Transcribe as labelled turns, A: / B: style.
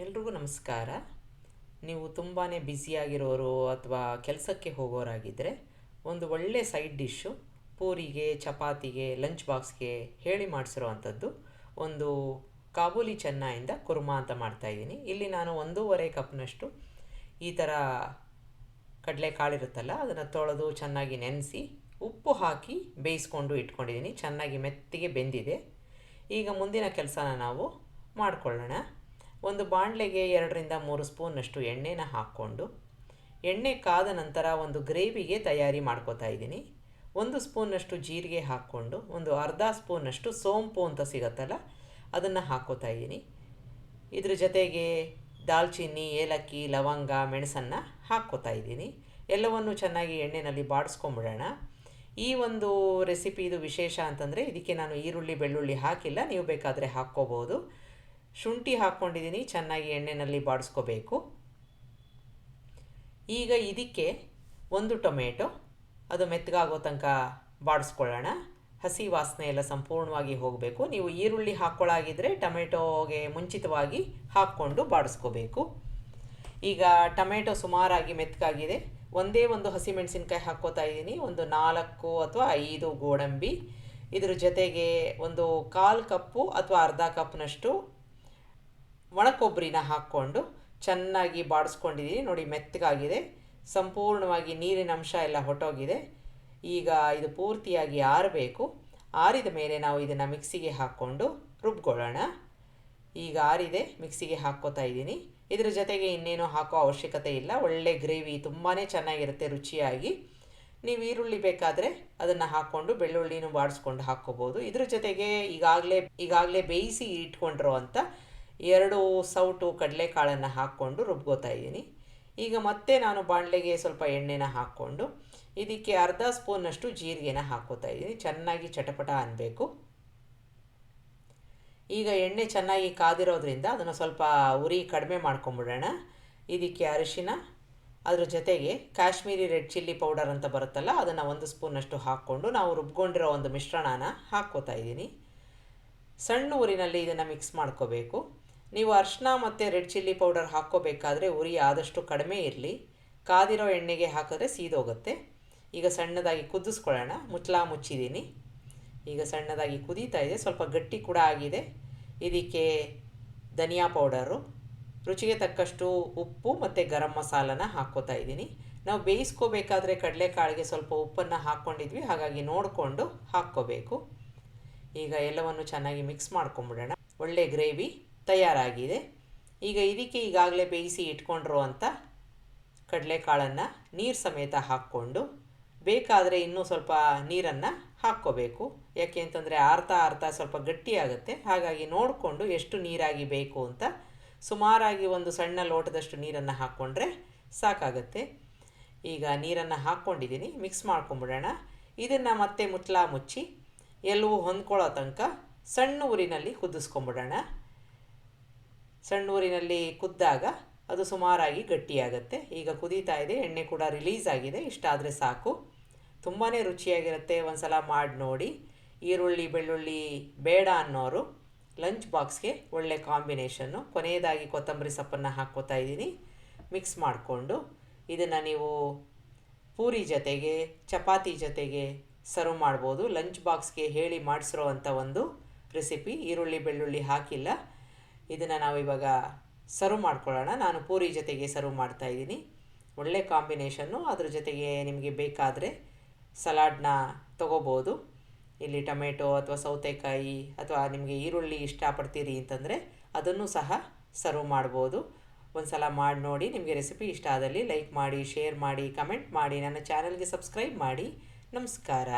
A: ಎಲ್ರಿಗೂ ನಮಸ್ಕಾರ. ನೀವು ತುಂಬಾ ಬ್ಯುಸಿಯಾಗಿರೋರು ಅಥವಾ ಕೆಲಸಕ್ಕೆ ಹೋಗೋರಾಗಿದ್ದರೆ ಒಂದು ಒಳ್ಳೆ ಸೈಡ್ ಡಿಶ್ಶು ಪೂರಿಗೆ, ಚಪಾತಿಗೆ, ಲಂಚ್ ಬಾಕ್ಸ್ಗೆ ಹೇಳಿ ಮಾಡಿಸಿರೋ ಅಂಥದ್ದು ಒಂದು ಕಾಬೂಲಿ ಚೆನ್ನೈಯಿಂದ ಕುರ್ಮಾ ಅಂತ ಮಾಡ್ತಾಯಿದ್ದೀನಿ. ಇಲ್ಲಿ ನಾನು 1.5 ಕಪ್ನಷ್ಟು ಈ ಥರ ಕಡಲೆಕಾಳಿರುತ್ತಲ್ಲ ಅದನ್ನು ತೊಳೆದು ಚೆನ್ನಾಗಿ ನೆನೆಸಿ ಉಪ್ಪು ಹಾಕಿ ಬೇಯಿಸ್ಕೊಂಡು ಇಟ್ಕೊಂಡಿದ್ದೀನಿ. ಚೆನ್ನಾಗಿ ಮೆತ್ತಿಗೆ ಬೆಂದಿದೆ. ಈಗ ಮುಂದಿನ ಕೆಲಸನ ನಾವು ಮಾಡಿಕೊಳ್ಳೋಣ. ಒಂದು ಬಾಣಲೆಗೆ 2ರಿಂದ 3 ಸ್ಪೂನ್ನಷ್ಟು ಎಣ್ಣೆನ ಹಾಕ್ಕೊಂಡು ಎಣ್ಣೆ ಕಾದ ನಂತರ ಒಂದು ಗ್ರೇವಿಗೆ ತಯಾರಿ ಮಾಡ್ಕೋತಾ ಇದ್ದೀನಿ. 1 ಸ್ಪೂನ್ನಷ್ಟು ಜೀರಿಗೆ ಹಾಕ್ಕೊಂಡು ಒಂದು ಅರ್ಧ ಸ್ಪೂನ್ನಷ್ಟು ಸೋಂಪು ಅಂತ ಸಿಗುತ್ತಲ್ಲ ಅದನ್ನು ಹಾಕ್ಕೋತಾ ಇದ್ದೀನಿ. ಇದ್ರ ಜೊತೆಗೆ ದಾಲ್ಚಿನ್ನಿ, ಏಲಕ್ಕಿ, ಲವಂಗ, ಮೆಣಸನ್ನು ಹಾಕ್ಕೋತಾ ಇದ್ದೀನಿ. ಎಲ್ಲವನ್ನು ಚೆನ್ನಾಗಿ ಎಣ್ಣೆಯಲ್ಲಿ ಬಾಡಿಸ್ಕೊಂಬಿಡೋಣ. ಈ ಒಂದು ರೆಸಿಪಿದು ವಿಶೇಷ ಅಂತಂದರೆ ಇದಕ್ಕೆ ನಾನು ಈರುಳ್ಳಿ, ಬೆಳ್ಳುಳ್ಳಿ ಹಾಕಿಲ್ಲ, ನೀವು ಬೇಕಾದರೆ ಹಾಕ್ಕೋಬೋದು. ಶುಂಠಿ ಹಾಕ್ಕೊಂಡಿದ್ದೀನಿ, ಚೆನ್ನಾಗಿ ಎಣ್ಣೆಯಲ್ಲಿ ಬಾಡಿಸ್ಕೋಬೇಕು. ಈಗ ಇದಕ್ಕೆ 1 ಟೊಮೆಟೊ ಅದು ಮೆತ್ತಗಾಗೋ ತನಕ ಬಾಡಿಸ್ಕೊಳ್ಳೋಣ. ಹಸಿ ವಾಸನೆ ಎಲ್ಲ ಸಂಪೂರ್ಣವಾಗಿ ಹೋಗಬೇಕು. ನೀವು ಈರುಳ್ಳಿ ಹಾಕ್ಕೊಳ್ಳಾಗಿದ್ದರೆ ಟೊಮೆಟೊಗೆ ಮುಂಚಿತವಾಗಿ ಹಾಕ್ಕೊಂಡು ಬಾಡಿಸ್ಕೋಬೇಕು. ಈಗ ಟೊಮೆಟೊ ಸುಮಾರಾಗಿ ಮೆತ್ತಗಾಗಿದೆ. ಒಂದೇ ಒಂದು ಹಸಿಮೆಣಸಿನ್ಕಾಯಿ ಹಾಕ್ಕೋತಾ ಇದ್ದೀನಿ, ಒಂದು 4 ಅಥವಾ 5 ಗೋಡಂಬಿ. ಇದ್ರ ಜೊತೆಗೆ ಒಂದು 1/4 ಕಪ್ಪು ಅಥವಾ ಅರ್ಧ ಕಪ್ನಷ್ಟು ಒಣಕೊಬ್ಬರಿನ ಹಾಕ್ಕೊಂಡು ಚೆನ್ನಾಗಿ ಬಾಡಿಸ್ಕೊಂಡಿದ್ದೀನಿ. ನೋಡಿ ಮೆತ್ತಗಾಗಿದೆ, ಸಂಪೂರ್ಣವಾಗಿ ನೀರಿನ ಅಂಶ ಎಲ್ಲ ಹೊಟ್ಟೋಗಿದೆ. ಈಗ ಇದು ಪೂರ್ತಿಯಾಗಿ ಆರಬೇಕು. ಆರಿದ ಮೇಲೆ ನಾವು ಇದನ್ನು ಮಿಕ್ಸಿಗೆ ಹಾಕ್ಕೊಂಡು ರುಬ್ಕೊಳ್ಳೋಣ. ಈಗ ಆರಿದೆ, ಮಿಕ್ಸಿಗೆ ಹಾಕ್ಕೋತಾ ಇದ್ದೀನಿ. ಇದರ ಜೊತೆಗೆ ಇನ್ನೇನು ಹಾಕೋ ಅವಶ್ಯಕತೆ ಇಲ್ಲ. ಒಳ್ಳೆ ಗ್ರೇವಿ ತುಂಬಾ ಚೆನ್ನಾಗಿರುತ್ತೆ ರುಚಿಯಾಗಿ. ನೀವು ಈರುಳ್ಳಿ ಬೇಕಾದರೆ ಅದನ್ನು ಹಾಕ್ಕೊಂಡು ಬೆಳ್ಳುಳ್ಳಿನೂ ಬಾಡಿಸ್ಕೊಂಡು ಹಾಕ್ಕೋಬೋದು. ಇದ್ರ ಜೊತೆಗೆ ಈಗಾಗಲೇ ಬೇಯಿಸಿ ಇಟ್ಕೊಂಡಿರೋ ಅಂಥ 2 ಸೌಟು ಕಡಲೆಕಾಳನ್ನು ಹಾಕ್ಕೊಂಡು ರುಬ್ಕೋತಾ ಇದ್ದೀನಿ. ಈಗ ಮತ್ತೆ ನಾನು ಬಾಣಲೆಗೆ ಸ್ವಲ್ಪ ಎಣ್ಣೆನ ಹಾಕ್ಕೊಂಡು ಇದಕ್ಕೆ ಅರ್ಧ ಸ್ಪೂನ್ನಷ್ಟು ಜೀರಿಗೆನ ಹಾಕ್ಕೋತಾ ಇದ್ದೀನಿ. ಚೆನ್ನಾಗಿ ಚಟಪಟ ಅನ್ನಬೇಕು. ಈಗ ಎಣ್ಣೆ ಚೆನ್ನಾಗಿ ಕಾದಿರೋದ್ರಿಂದ ಅದನ್ನು ಸ್ವಲ್ಪ ಉರಿ ಕಡಿಮೆ ಮಾಡ್ಕೊಂಬಿಡೋಣ. ಇದಕ್ಕೆ ಅರಿಶಿನ, ಅದ್ರ ಜೊತೆಗೆ ಕಾಶ್ಮೀರಿ ರೆಡ್ ಚಿಲ್ಲಿ ಪೌಡರ್ ಅಂತ ಬರುತ್ತಲ್ಲ ಅದನ್ನು 1 ಸ್ಪೂನ್ನಷ್ಟು ಹಾಕ್ಕೊಂಡು ನಾವು ರುಬ್ಕೊಂಡಿರೋ ಒಂದು ಮಿಶ್ರಣನ ಹಾಕ್ಕೋತಾ ಇದ್ದೀನಿ. ಸಣ್ಣ ಊರಿನಲ್ಲಿ ಇದನ್ನು ಮಿಕ್ಸ್ ಮಾಡ್ಕೋಬೇಕು. ನೀವು ಅರಿಶಿನ ಮತ್ತು ರೆಡ್ ಚಿಲ್ಲಿ ಪೌಡರ್ ಹಾಕ್ಕೋಬೇಕಾದ್ರೆ ಉರಿ ಆದಷ್ಟು ಕಡಿಮೆ ಇರಲಿ. ಕಾದಿರೋ ಎಣ್ಣೆಗೆ ಹಾಕಿದ್ರೆ ಸೀದೋಗುತ್ತೆ. ಈಗ ಸಣ್ಣದಾಗಿ ಕುದಿಸ್ಕೊಳ್ಳೋಣ. ಮುಚ್ಚಿದ್ದೀನಿ. ಈಗ ಸಣ್ಣದಾಗಿ ಕುದೀತಾ ಇದೆ, ಸ್ವಲ್ಪ ಗಟ್ಟಿ ಕೂಡ ಆಗಿದೆ. ಇದಕ್ಕೆ ಧನಿಯಾ ಪೌಡರು, ರುಚಿಗೆ ತಕ್ಕಷ್ಟು ಉಪ್ಪು ಮತ್ತು ಗರಂ ಮಸಾಲನ ಹಾಕ್ಕೋತಾ ಇದ್ದೀನಿ. ನಾವು ಬೇಯಿಸ್ಕೋಬೇಕಾದ್ರೆ ಕಡಲೆಕಾಳಿಗೆ ಸ್ವಲ್ಪ ಉಪ್ಪನ್ನು ಹಾಕ್ಕೊಂಡಿದ್ವಿ, ಹಾಗಾಗಿ ನೋಡಿಕೊಂಡು ಹಾಕ್ಕೋಬೇಕು. ಈಗ ಎಲ್ಲವನ್ನು ಚೆನ್ನಾಗಿ ಮಿಕ್ಸ್ ಮಾಡ್ಕೊಂಬಿಡೋಣ. ಒಳ್ಳೆ ಗ್ರೇವಿ ತಯಾರಾಗಿದೆ. ಈಗ ಇದಕ್ಕೆ ಈಗಾಗಲೇ ಬೇಯಿಸಿ ಇಟ್ಕೊಂಡಿರೋ ಅಂಥ ಕಡಲೆಕಾಳನ್ನು ನೀರು ಸಮೇತ ಹಾಕ್ಕೊಂಡು ಬೇಕಾದರೆ ಇನ್ನೂ ಸ್ವಲ್ಪ ನೀರನ್ನು ಹಾಕ್ಕೋಬೇಕು. ಯಾಕೆ ಅಂತಂದರೆ ಆರ್ತಾ ಸ್ವಲ್ಪ ಗಟ್ಟಿಯಾಗುತ್ತೆ. ಹಾಗಾಗಿ ನೋಡಿಕೊಂಡು ಎಷ್ಟು ನೀರಾಗಿ ಬೇಕು ಅಂತ ಸುಮಾರಾಗಿ ಒಂದು ಸಣ್ಣ ಲೋಟದಷ್ಟು ನೀರನ್ನು ಹಾಕ್ಕೊಂಡ್ರೆ ಸಾಕಾಗತ್ತೆ. ಈಗ ನೀರನ್ನು ಹಾಕ್ಕೊಂಡಿದ್ದೀನಿ, ಮಿಕ್ಸ್ ಮಾಡ್ಕೊಂಬಿಡೋಣ. ಇದನ್ನು ಮತ್ತೆ ಮುಚ್ಚಿ ಎಲ್ಲವೂ ಹೊಂದ್ಕೊಳ್ಳೋ ತನಕ ಸಣ್ಣ ಊರಿನಲ್ಲಿ ಕುದಿಸ್ಕೊಂಬಿಡೋಣ. ಸಣ್ಣ ಊರಿನಲ್ಲಿ ಕುದ್ದಾಗ ಅದು ಸುಮಾರಾಗಿ ಗಟ್ಟಿಯಾಗುತ್ತೆ. ಈಗ ಕುದೀತಾ ಇದೆ, ಎಣ್ಣೆ ಕೂಡ ರಿಲೀಸ್ ಆಗಿದೆ. ಇಷ್ಟಾದರೆ ಸಾಕು, ತುಂಬಾ ರುಚಿಯಾಗಿರುತ್ತೆ. ಒಂದು ಸಲ ಮಾಡಿ ನೋಡಿ. ಈರುಳ್ಳಿ, ಬೆಳ್ಳುಳ್ಳಿ ಬೇಡ ಅನ್ನೋರು ಲಂಚ್ ಬಾಕ್ಸ್ಗೆ ಒಳ್ಳೆ ಕಾಂಬಿನೇಷನ್ನು. ಕೊನೆಯದಾಗಿ ಕೊತ್ತಂಬರಿ ಸೊಪ್ಪನ್ನು ಹಾಕ್ಕೋತಾ ಇದ್ದೀನಿ. ಮಿಕ್ಸ್ ಮಾಡಿಕೊಂಡು ಇದನ್ನು ನೀವು ಪೂರಿ ಜೊತೆಗೆ, ಚಪಾತಿ ಜೊತೆಗೆ ಸರ್ವ್ ಮಾಡ್ಬೋದು. ಲಂಚ್ ಬಾಕ್ಸ್ಗೆ ಹೇಳಿ ಮಾಡಿಸಿರೋ ಅಂಥ ಒಂದು ರೆಸಿಪಿ. ಈರುಳ್ಳಿ, ಬೆಳ್ಳುಳ್ಳಿ ಹಾಕಿಲ್ಲ. ಇದನ್ನು ನಾವು ಇವಾಗ ಸರ್ವ್ ಮಾಡ್ಕೊಳ್ಳೋಣ. ನಾನು ಪೂರಿ ಜೊತೆಗೆ ಸರ್ವ್ ಮಾಡ್ತಾಯಿದ್ದೀನಿ. ಒಳ್ಳೆ ಕಾಂಬಿನೇಷನ್ನು. ಅದ್ರ ಜೊತೆಗೆ ನಿಮಗೆ ಬೇಕಾದರೆ ಸಲಾಡ್ನ ತೊಗೋಬೋದು. ಇಲ್ಲಿ ಟೊಮೆಟೊ ಅಥವಾ ಸೌತೆಕಾಯಿ ಅಥವಾ ನಿಮಗೆ ಈರುಳ್ಳಿ ಇಷ್ಟಪಡ್ತೀರಿ ಅಂತಂದರೆ ಅದನ್ನು ಸಹ ಸರ್ವ್ ಮಾಡ್ಬೋದು. ಒಂದು ಸಲ ಮಾಡಿ ನೋಡಿ. ನಿಮಗೆ ರೆಸಿಪಿ ಇಷ್ಟ ಆದಲ್ಲಿ ಲೈಕ್ ಮಾಡಿ, ಶೇರ್ ಮಾಡಿ, ಕಮೆಂಟ್ ಮಾಡಿ, ನನ್ನ ಚಾನಲ್ಗೆ ಸಬ್ಸ್ಕ್ರೈಬ್ ಮಾಡಿ. ನಮಸ್ಕಾರ.